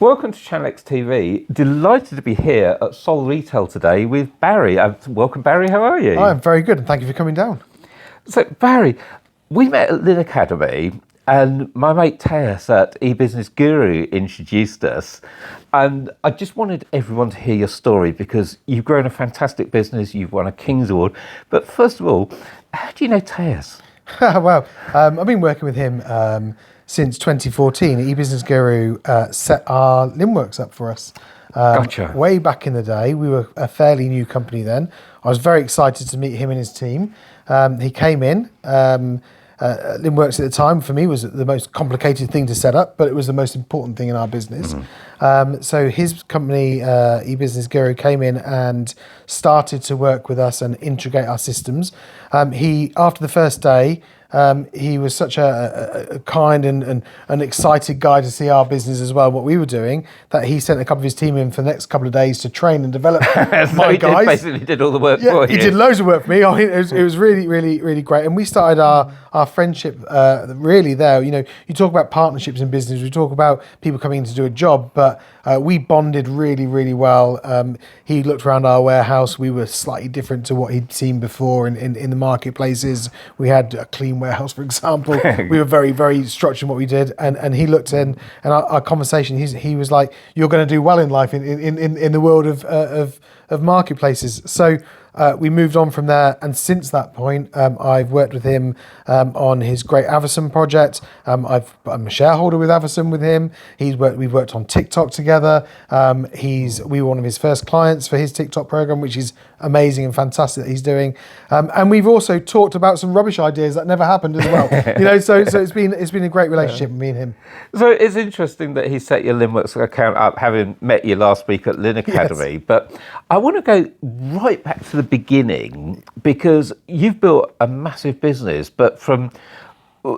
Welcome to Channel X TV. Delighted to be here at Sol Retail today with Barry. Welcome, Barry. How are you? I'm very good, and thank you for coming down. So, Barry, we met at Lynn Academy, and my mate Teas at eBusiness Guru introduced us. And I just wanted everyone to hear your story because you've grown a fantastic business. You've won a King's Award. But first of all, how do you know Teas? Well, I've been working with him since 2014. eBusiness Guru set our Limworks up for us. Gotcha. Way back in the day. We were a fairly new company then. I was very excited to meet him and his team. He came in. Limworks at the time for me was the most complicated thing to set up, but it was the most important thing in our business. So his company, eBusiness Guru, came in and started to work with us and integrate our systems. After the first day, he was such a kind and an excited guy to see our business as well, what we were doing, that he sent a couple of his team in for the next couple of days to train and develop my guys. Basically did all the work for you. He did loads of work for me. It was really, really, really great. And we started our friendship really there. You know, you talk about partnerships in business, we talk about people coming in to do a job, but we bonded really, really well. He looked around our warehouse. We were slightly different to what he'd seen before in the marketplaces. We had a clean warehouse, for example. We were very, very structured in what we did. And he looked in, and our conversation, he was like, "You're going to do well in life in the world of marketplaces." So we moved on from there, and since that point, I've worked with him on his Great Avison project. I'm a shareholder with Avison with him. We've worked on TikTok together. We were one of his first clients for his TikTok program, which is amazing and fantastic that he's doing. And we've also talked about some rubbish ideas that never happened as well. You know, so it's been a great relationship with me and him. So it's interesting that he set your Limworks account up, having met you last week at Lynn Academy. Yes. But I want to go right back to the beginning, because you've built a massive business, but from,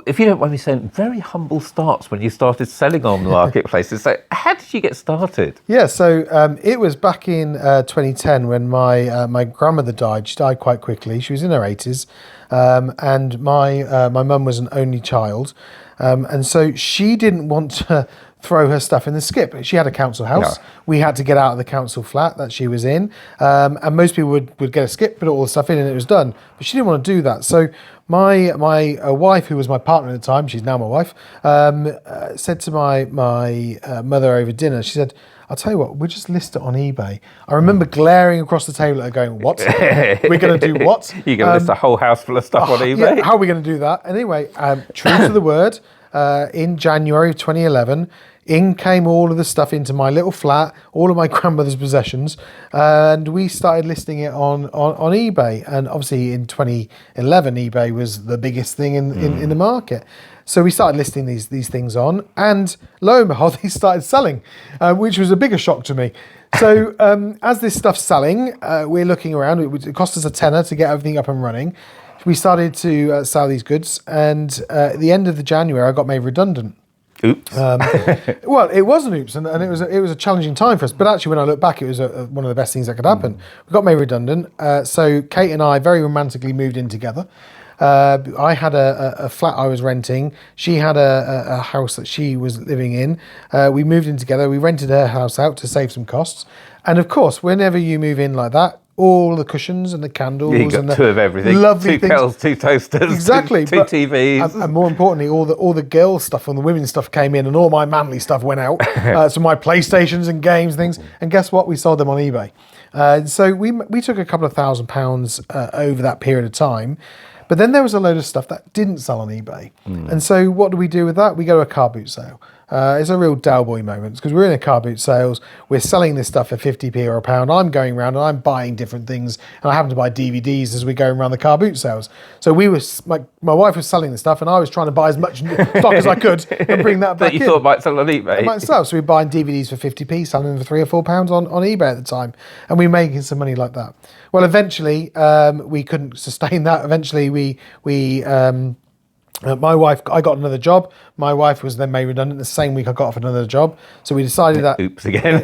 if you don't mind me saying, very humble starts when you started selling on the marketplaces. So how did you get started? Yeah, so it was back in 2010 when my grandmother died. She died quite quickly. She was in her 80s, and my mum was an only child, and so she didn't want to throw her stuff in the skip. She had a council house. Yeah. We had to get out of the council flat that she was in, and most people would get a skip, put all the stuff in, and it was done. But she didn't want to do that. So my wife, who was my partner at the time, she's now my wife, said to my mother over dinner, she said, "I'll tell you what, we'll just list it on eBay." I remember glaring across the table at her going, "What? We're going to do what? You're going to list a whole house full of stuff on eBay? Yeah, how are we going to do that?" Anyway, true to the word, in January of 2011, in came all of the stuff into my little flat, all of my grandmother's possessions, and we started listing it on eBay. And obviously in 2011, eBay was the biggest thing in the market. So we started listing these things on, and lo and behold, they started selling, which was a bigger shock to me. So as this stuff's selling, we're looking around. It cost us a tenner to get everything up and running. We started to sell these goods, and at the end of the January, I got made redundant. Oops. Well, it was an oops, and it was a challenging time for us. But actually, when I look back, it was one of the best things that could happen. We got made redundant. So Kate and I very romantically moved in together. I had a flat I was renting. She had a house that she was living in. We moved in together. We rented her house out to save some costs. And of course, whenever you move in like that, all the cushions and the candles, you got and the two of everything, lovely two kettles, two toasters, exactly, two TVs, and more importantly, all the girls' stuff and the women's stuff came in, and all my manly stuff went out. So my PlayStations and games things, and guess what? We sold them on eBay. So we took a couple of £1,000 over that period of time. But then there was a load of stuff that didn't sell on eBay. And so what do we do with that? We go to a car boot sale. It's a real Dalboy moment, because we're in a car boot sales, we're selling this stuff for 50p or a pound. I'm going around and I'm buying different things, and I happen to buy DVDs as we go around the car boot sales. So my wife was selling the stuff, and I was trying to buy as much stock as I could and bring that back that you thought might sell on eBay. It might sell. So we're buying DVDs for 50p, selling them for £3 or £4 on eBay at the time, and we're making some money like that. Well, eventually we couldn't sustain that. Eventually my wife, I got another job. My wife was then made redundant the same week I got off another job. So we decided that Oops again.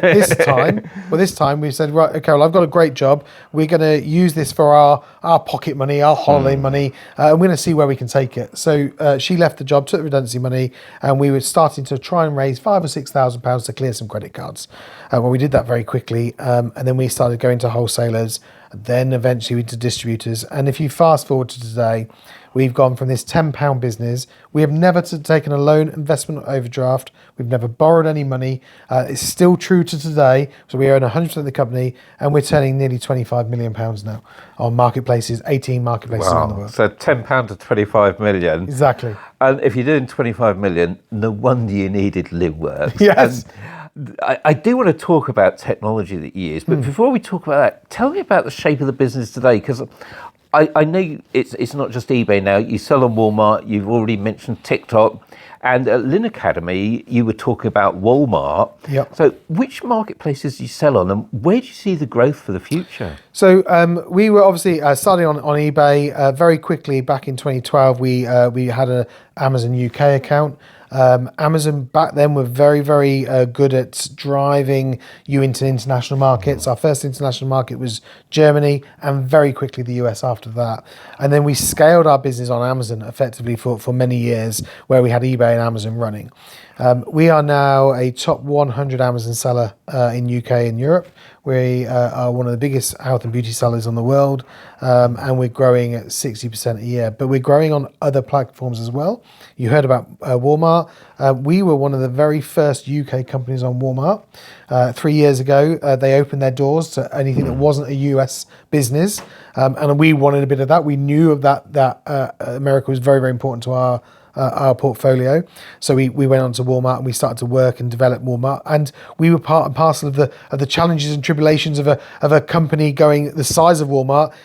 this time we said, right, okay, well, I've got a great job. We're going to use this for our pocket money, our holiday money, and we're going to see where we can take it. So she left the job, took the redundancy money, and we were starting to try and raise £5,000 or £6,000 to clear some credit cards. Well, we did that very quickly, and then we started going to wholesalers, and then eventually to distributors. And if you fast forward to today, we've gone from this £10 business. We have never taken a loan, investment, or overdraft. We've never borrowed any money. It's still true to today. So we own 100% of the company, and we're turning nearly £25 million now on marketplaces, 18 marketplaces around the world. So £10 to 25 million. Exactly. And if you're doing 25 million, no wonder you needed LiveWorks. Yes. And I do want to talk about technology that you use, but before we talk about that, tell me about the shape of the business today, because I know it's not just eBay now. You sell on Walmart. You've already mentioned TikTok. And at Lynn Academy, you were talking about Walmart. Yep. So which marketplaces do you sell on, and where do you see the growth for the future? So we were obviously starting on eBay very quickly. Back in 2012, we had an Amazon UK account. Amazon back then were very, very good at driving you into international markets. Our first international market was Germany, and very quickly the US after that. And then we scaled our business on Amazon effectively for many years, where we had eBay and Amazon running. We are now a top 100 Amazon seller in UK and Europe. We are one of the biggest health and beauty sellers in the world, and we're growing at 60% a year. But we're growing on other platforms as well. You heard about Walmart. We were one of the very first UK companies on Walmart. 3 years ago, they opened their doors to anything that wasn't a US business, and we wanted a bit of that. We knew of that America was very, very important to our portfolio. So we went on to Walmart, and we started to work and develop Walmart, and we were part and parcel of the challenges and tribulations of a company going the size of Walmart,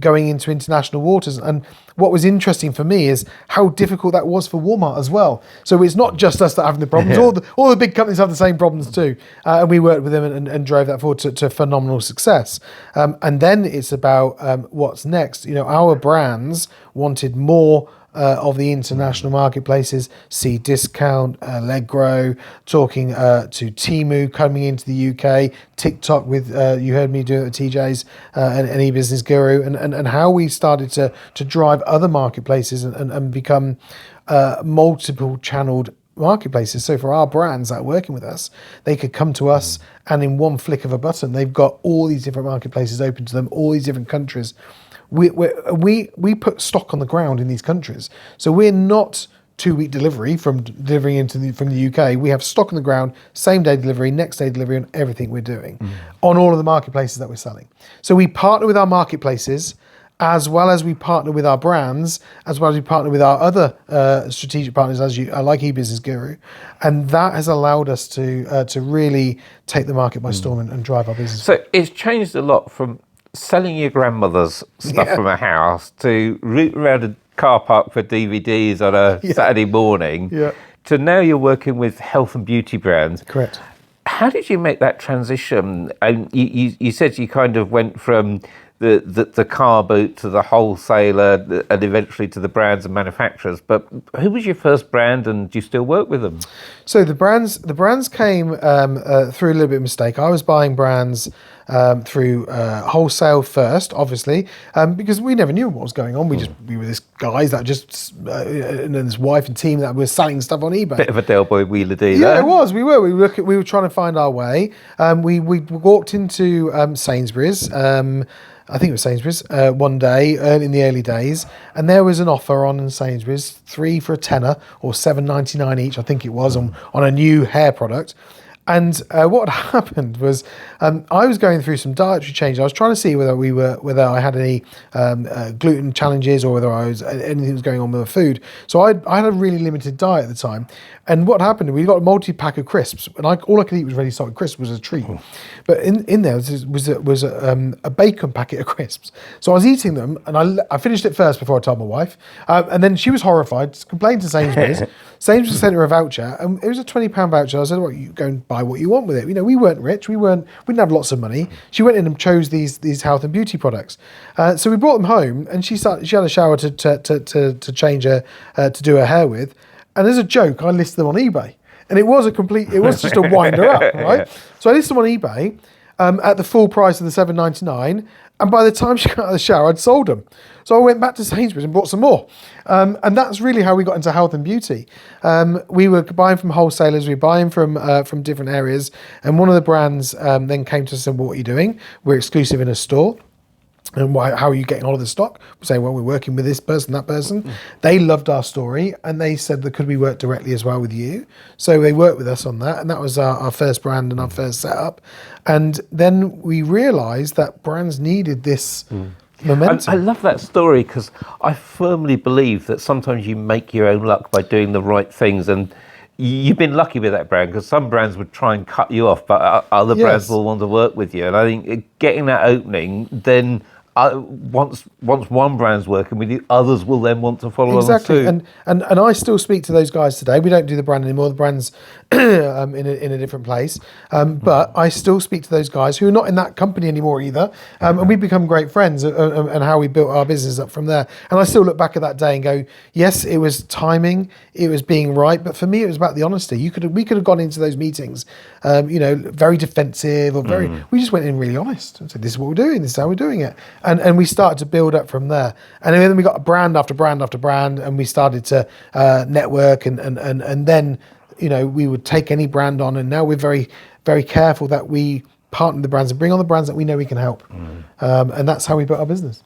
going into international waters. And what was interesting for me is how difficult that was for Walmart as well. So it's not just us that are having the problems. Yeah. All the big companies have the same problems too. And we worked with them and drove that forward to phenomenal success. And then it's about what's next. You know, our brands wanted more of the international marketplaces, see Discount, Allegro, talking to Temu coming into the UK, TikTok with, you heard me do it at TJ's, and eBusiness Guru, and how we started to drive other marketplaces and become multiple channeled marketplaces. So for our brands that are working with us, they could come to us, and in one flick of a button, they've got all these different marketplaces open to them, all these different countries. We put stock on the ground in these countries, so we're not 2-week delivery from delivering from the UK. We have stock on the ground, same day delivery, next day delivery, on everything we're doing on all of the marketplaces that we're selling. So we partner with our marketplaces, as well as we partner with our brands, as well as we partner with our other strategic partners, like eBusiness Guru, and that has allowed us to really take the market by storm and drive our business. So it's changed a lot from selling your grandmother's stuff from a house to rooting around a car park for DVDs on a Saturday morning to now you're working with health and beauty brands. Correct. How did you make that transition? And you said you kind of went from the car boot to the wholesaler and eventually to the brands and manufacturers. But who was your first brand, and do you still work with them? So the brands came through a little bit of mistake. I was buying brands through wholesale first, obviously, because we never knew what was going on. We were this guys that just and his wife and team that were selling stuff on eBay. Bit of a Del Boy wheeler dealer. Yeah, it was. We were trying to find our way. We walked into Sainsbury's. I think it was Sainsbury's one day in the early days, and there was an offer on in Sainsbury's, 3 for a tenner or $7.99 each, I think it was, on a new hair product. And what happened was I was going through some dietary changes. I was trying to see whether I had any gluten challenges or whether anything was going on with the food. So I had a really limited diet at the time. And what happened, we got a multi-pack of crisps, and all I could eat was ready salted crisps, was a treat. But in there was a bacon packet of crisps. So I was eating them, and I finished it first before I told my wife. And then she was horrified, complained to Sainsbury's. Sainsbury's sent her a voucher, and it was a £20 voucher. I said, well, you go and buy what you want with it. You know, we weren't rich, we didn't have lots of money. She went in and chose these health and beauty products. So we brought them home, and she had a shower to change her, to do her hair with. And as a joke, I listed them on eBay. And it was just a winder up, right? Yeah. So I listed them on eBay at the full price of the $7.99. And by the time she got out of the shower, I'd sold them. So I went back to Sainsbury's and bought some more. And that's really how we got into health and beauty. We were buying from wholesalers, we were buying from different areas. And one of the brands then came to us and said, well, what are you doing? We're exclusive in a store. And how are you getting all of the stock? We say, well, we're working with this person, that person. They loved our story and they said, could we work directly as well with you? So they worked with us on that. And that was our first brand and our first setup. And then we realized that brands needed this momentum. I love that story because I firmly believe that sometimes you make your own luck by doing the right things. And you've been lucky with that brand because some brands would try and cut you off, but other brands will want to work with you. And I think getting that opening, then once one brand's working with you, others will then want to follow exactly. on too. And I still speak to those guys today. We don't do the brand anymore. The brand's in a different place. But I still speak to those guys who are not in that company anymore either. And we've become great friends and how we built our business up from there. And I still look back at that day and go, yes, it was timing, it was being right. But for me, it was about the honesty. We could have gone into those meetings, very defensive or we just went in really honest and said, this is what we're doing, this is how we're doing it. And we started to build up from there. And then we got brand after brand after brand, and we started to network and then, we would take any brand on. And now we're very, very careful that we partner with the brands and bring on the brands that we know we can help. And that's how we built our business.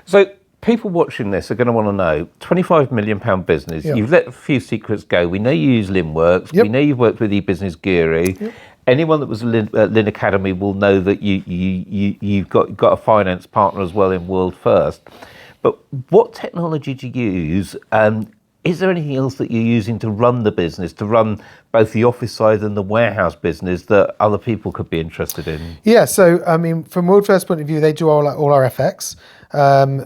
So people watching this are going to want to know, £25 million business, you've let a few secrets go. We know you use Linworks. We know you've worked with eBusiness Guru. Anyone that was at Lynn Academy will know that you've got a finance partner as well in World First. But what technology do you use? Is there anything else that you're using to run the business, to run both the office side and the warehouse business that other people could be interested in? Yeah, so I mean, from World First point of view, they do all our FX.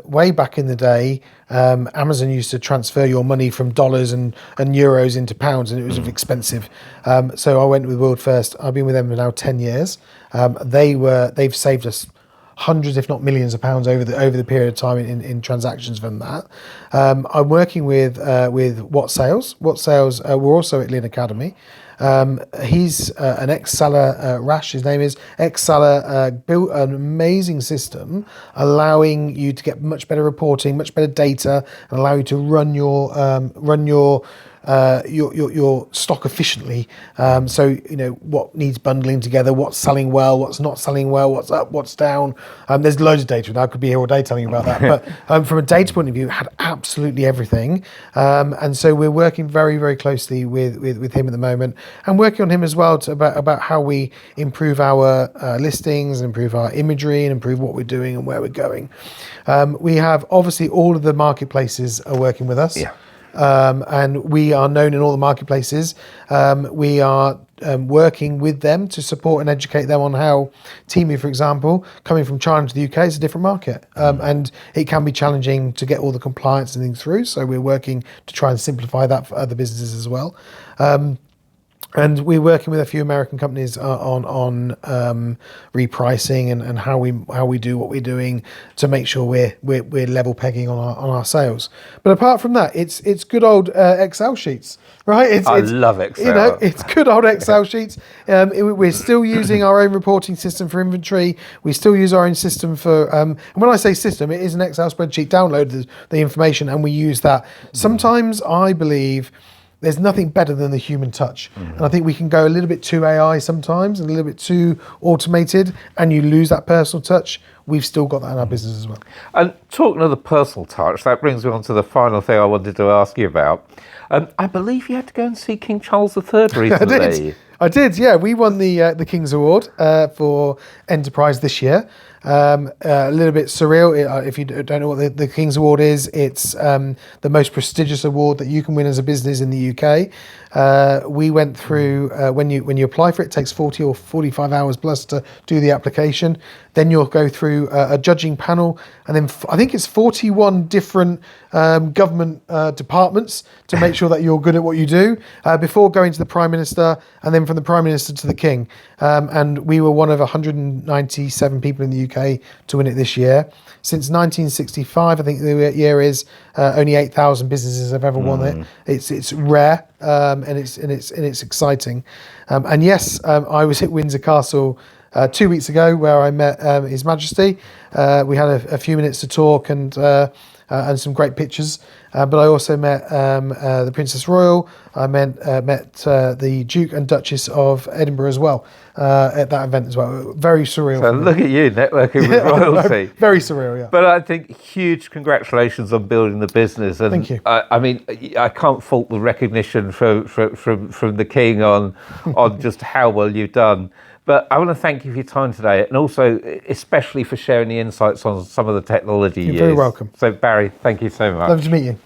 Way back in the day, Amazon used to transfer your money from dollars and euros into pounds, and it was expensive. So I went with World First. I've been with them for now 10 years. They've saved us hundreds, if not millions of pounds over the period of time in transactions from that. I'm working with wholesale. Wholesale, we're also at Lynn Academy. He's an ex-seller, Rash, his name is, ex-seller, built an amazing system allowing you to get much better reporting, much better data, and allow you to run your stock efficiently. So what needs bundling together, what's selling well, what's not selling well, what's up, what's down. There's loads of data, and I could be here all day telling you about that. But from a data point of view, it had absolutely everything. And so we're working very, very closely with him at the moment, and working on him as well about how we improve our listings, and improve our imagery, and improve what we're doing and where we're going. We have obviously all of the marketplaces are working with us. And we are known in all the marketplaces. We are working with them to support and educate them on how Temu, for example, coming from China to the UK is a different market. And it can be challenging to get all the compliance and things through. So we're working to try and simplify that for other businesses as well. And we're working with a few American companies on repricing and how we do what we're doing to make sure we're level pegging on our sales. But apart from that, it's good old Excel sheets, right? I love Excel. It's good old Excel sheets. We're still using our own reporting system for inventory. We still use our own system for. And when I say system, it is an Excel spreadsheet. Download the information, and we use that. Sometimes I believe there's nothing better than the human touch. And I think we can go a little bit too AI sometimes and a little bit too automated, and you lose that personal touch. We've still got that in our business as well. And talking of the personal touch, that brings me on to the final thing I wanted to ask you about. I believe you had to go and see King Charles III recently. I did, yeah. We won the King's Award for Enterprise this year. A little bit surreal. If you don't know what the King's Award is, it's the most prestigious award that you can win as a business in the UK. We went through, when you apply for it, it takes 40 or 45 hours plus to do the application. Then you'll go through a judging panel, and then I think it's 41 different government departments to make sure that you're good at what you do before going to the Prime Minister, and then from the Prime Minister to the King. And we were one of 197 people in the UK UK to win it this year. Since 1965, I think the year is, only 8,000 businesses have ever won it. It's rare, and it's exciting. And yes, I was at Windsor Castle 2 weeks ago, where I met His Majesty. We had a few minutes to talk and some great pictures. But I also met the Princess Royal. I met the Duke and Duchess of Edinburgh as well at that event as well. Very surreal. So look at you networking with royalty. Very surreal, yeah. But I think huge congratulations on building the business. And Thank you. I mean, I can't fault the recognition from the King on just how well you've done. But I want to thank you for your time today, and also especially for sharing the insights on some of the technology you use. You're very welcome. So Barry, thank you so much. Lovely to meet you.